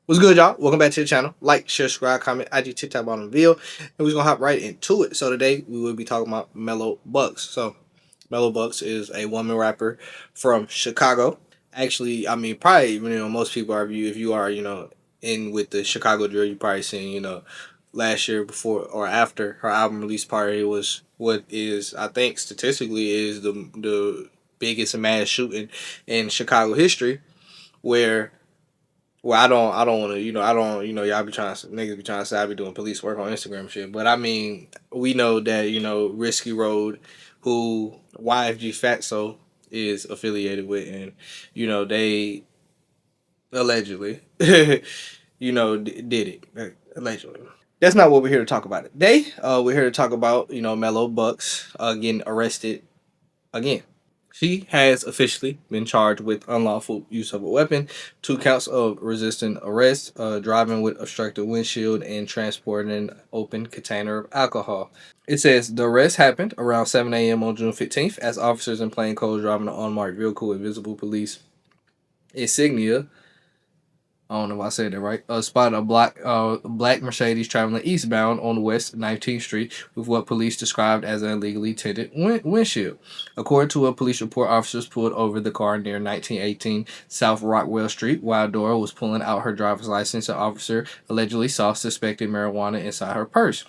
What's good, y'all? Welcome back to the channel. Like, share, subscribe, comment, IG, TikTok on the video, and we're gonna hop right into it. So today we will be talking about Mello Buckzz. So Mello Buckzz is a woman rapper from Chicago. Actually, I mean, probably most people are if you are in with the Chicago drill, you probably seen last year before or after her album release party was what is I think statistically is the biggest mass shooting in Chicago history where I don't want to, y'all be trying to, niggas be trying to say I be doing police work on Instagram and shit. But I mean, we know that, Risky Road, who YFG Fatso is affiliated with, and, they allegedly, did it. Allegedly. That's not what we're here to talk about today. We're here to talk about, Mello Bucks getting arrested again. She has officially been charged with unlawful use of a weapon, 2 counts of resisting arrest, driving with obstructed windshield, and transporting an open container of alcohol. It says the arrest happened around 7 a.m. on June 15th as officers in plain clothes driving an unmarked vehicle with visible police insignia. I don't know if I said that right. Spotted a black Mercedes traveling eastbound on West 19th Street with what police described as an illegally tinted windshield. According to a police report, officers pulled over the car near 1918 South Rockwell Street while Dora was pulling out her driver's license. An officer allegedly saw suspected marijuana inside her purse.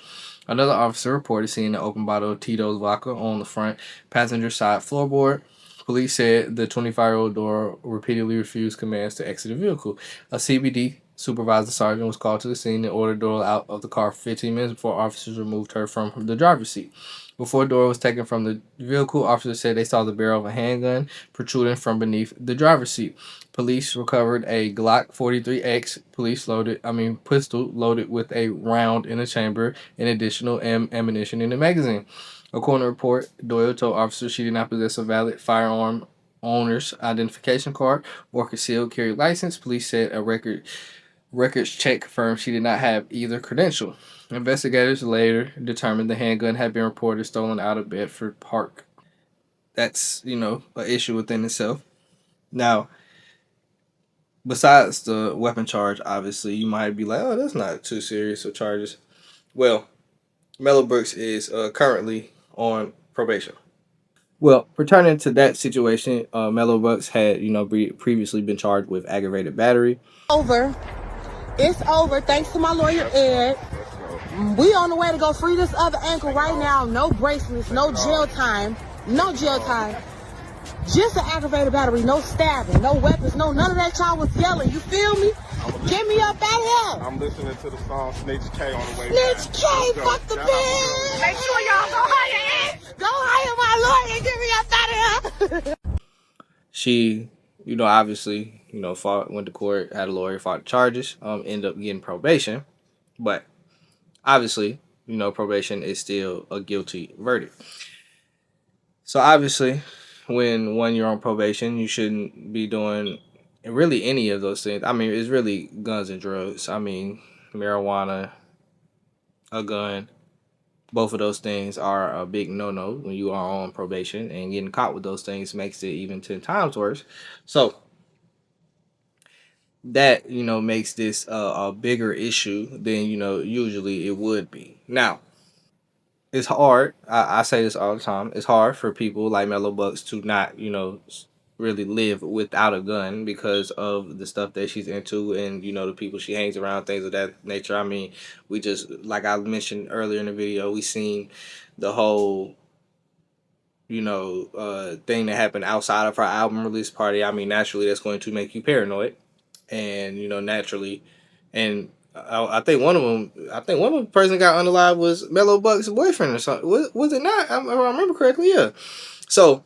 Another officer reported seeing an open bottle of Tito's vodka on the front passenger side floorboard. Police said the 25-year-old Dora repeatedly refused commands to exit the vehicle. A CBD supervisor sergeant was called to the scene and ordered Dora out of the car for 15 minutes before officers removed her from the driver's seat. Before Dora was taken from the vehicle, officers said they saw the barrel of a handgun protruding from beneath the driver's seat. Police recovered a Glock 43X pistol loaded with a round in the chamber and additional ammunition in the magazine. According to the report, Doyle told officers she did not possess a valid firearm owner's identification card or concealed carry license. Police said a records check confirmed she did not have either credential. Investigators later determined the handgun had been reported stolen out of Bedford Park. That's, an issue within itself. Now, besides the weapon charge, obviously, you might be like, oh, that's not too serious of charges. Well, Mello Brooks is currently on probation. Well, pertaining to that situation, Mello Bucks had, previously been charged with aggravated battery. Over. It's over. Thanks to my lawyer, Ed. We on the way to go free this other ankle right now. No bracelets, no jail time. No jail time. Just an aggravated battery. No stabbing, no weapons, no none of that y'all was yelling. You feel me? Get me up out of here. I'm listening to the song Snitch K on the way Snitch K, fuck the bitch. Make sure y'all go hire Ed. Go hire my lawyer and get me up out of here. She, obviously, went to court, had a lawyer, fought the charges, ended up getting probation. But obviously, probation is still a guilty verdict. So obviously, when you're on probation, you shouldn't be doing really any of those things. I mean, it's really guns and drugs. I mean, marijuana, a gun. Both of those things are a big no-no when you are on probation, and getting caught with those things makes it even 10 times worse. So that, makes this a bigger issue than, usually it would be. Now, it's hard. I say this all the time. It's hard for people like Mello Bucks to not, really live without a gun because of the stuff that she's into and, the people she hangs around, things of that nature. I mean, we just, like I mentioned earlier in the video, we seen the whole, thing that happened outside of her album release party. I mean, naturally, that's going to make you paranoid. And, naturally, and I think one of them. I think one of the person got unalive was Mello Buck's boyfriend or something. Was it not? If I remember correctly, yeah. So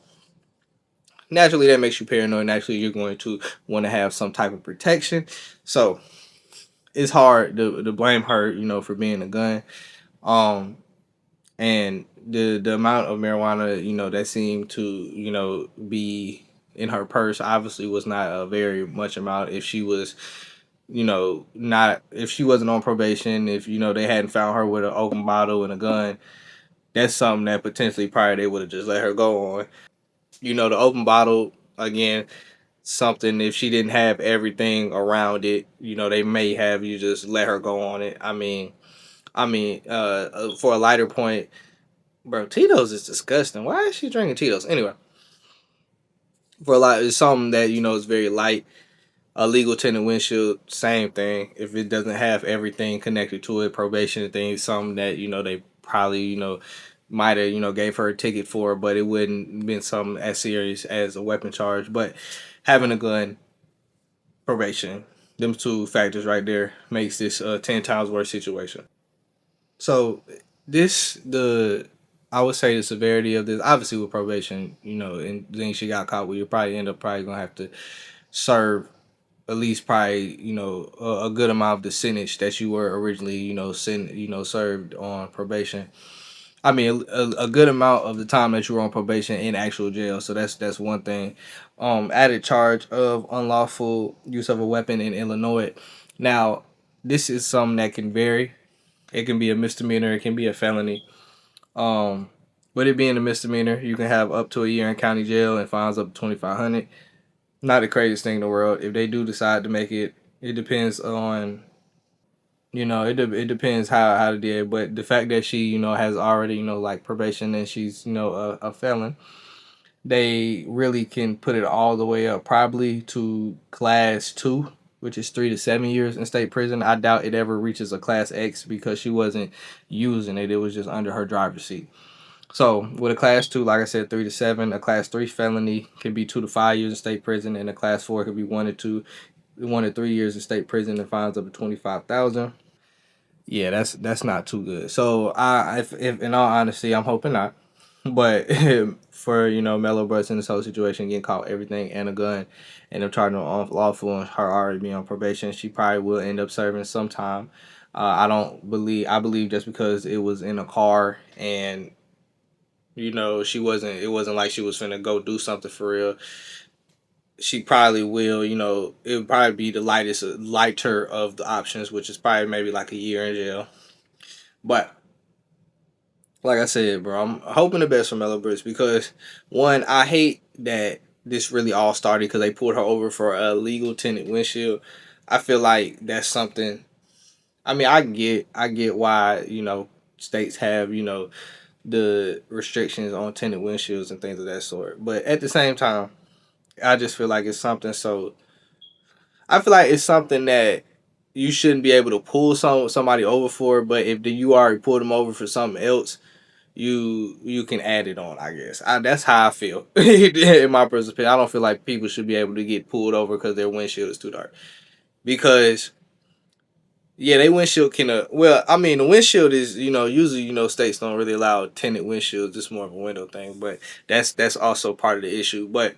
naturally, that makes you paranoid. Naturally, you're going to want to have some type of protection. So it's hard to blame her, for being a gun. And the amount of marijuana, that seemed to, be in her purse obviously was not a very much amount if she was not if she wasn't on probation, if they hadn't found her with an open bottle and a gun, that's something that potentially probably they would have just let her go on. The open bottle again, something if she didn't have everything around it. They may have you just let her go on it. For a lighter point, bro, Tito's is disgusting. Why is she drinking Tito's anyway? For a lot, it's something that is very light. A legal tinted windshield, same thing. If it doesn't have everything connected to it, probation things, something that they probably might have gave her a ticket for, but it wouldn't been something as serious as a weapon charge. But having a gun, probation, them two factors right there makes this a 10 times worse situation. So I would say the severity of this, obviously with probation, and then she got caught, we would probably end up probably gonna have to serve at least probably a good amount of the sentence that you were originally served on probation. I mean a good amount of the time that you were on probation in actual jail. So that's one thing. Added charge of unlawful use of a weapon in Illinois. Now this is something that can vary. It can be a misdemeanor. It can be a felony. Um, with it being a misdemeanor, you can have up to a year in county jail and fines up to 2,500. Not the craziest thing in the world. If they do decide to make it, it depends on it depends how they did. But the fact that she has already like probation and she's a felon, they really can put it all the way up probably to class 2, which is 3 to 7 years in state prison. I doubt it ever reaches a class X because she wasn't using it. It was just under her driver's seat. So with a class 2, like I said, 3 to 7. A class 3 felony can be 2 to 5 years in state prison, and a class 4 could be 1 to 3 years in state prison and fines up to 25,000. Yeah, that's not too good. So if in all honesty, I'm hoping not. But for Mello Buckzz in this whole situation, getting caught everything and a gun, and them charging her unlawful and her already being on probation, she probably will end up serving some time. I believe just because it was in a car and she wasn't. It wasn't like she was finna go do something for real. She probably will. It would probably be the lighter of the options, which is probably maybe like a year in jail. But like I said, bro, I'm hoping the best for Mello Buckzz because one, I hate that this really all started because they pulled her over for a legal tinted windshield. I feel like that's something. I mean, I get why states have the restrictions on tinted windshields and things of that sort. But at the same time, I just feel like it's something. So I feel like it's something that you shouldn't be able to pull somebody over for. But if you already pulled them over for something else, you can add it on. I guess that's how I feel in my personal opinion. I don't feel like people should be able to get pulled over because their windshield is too dark. Because yeah, they windshield can. Well, I mean, the windshield is usually states don't really allow tinted windshields. It's more of a window thing, but that's also part of the issue. But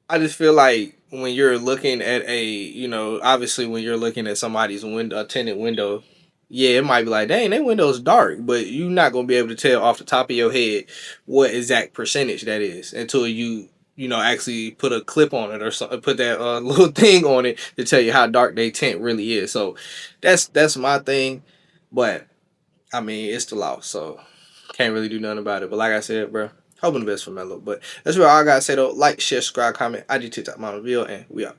I just feel like when you're looking at obviously when you're looking at somebody's window, a tinted window, yeah, it might be like, dang, that window's dark, but you're not gonna be able to tell off the top of your head what exact percentage that is until you actually put a clip on it or something, put that little thing on it to tell you how dark they tint really is. So that's my thing, but I mean it's the law, so can't really do nothing about it. But like I said, bro, hoping the best for Mello. But that's what I gotta say though. Like, share, subscribe, comment. IG, TikTok, my reveal, and we out.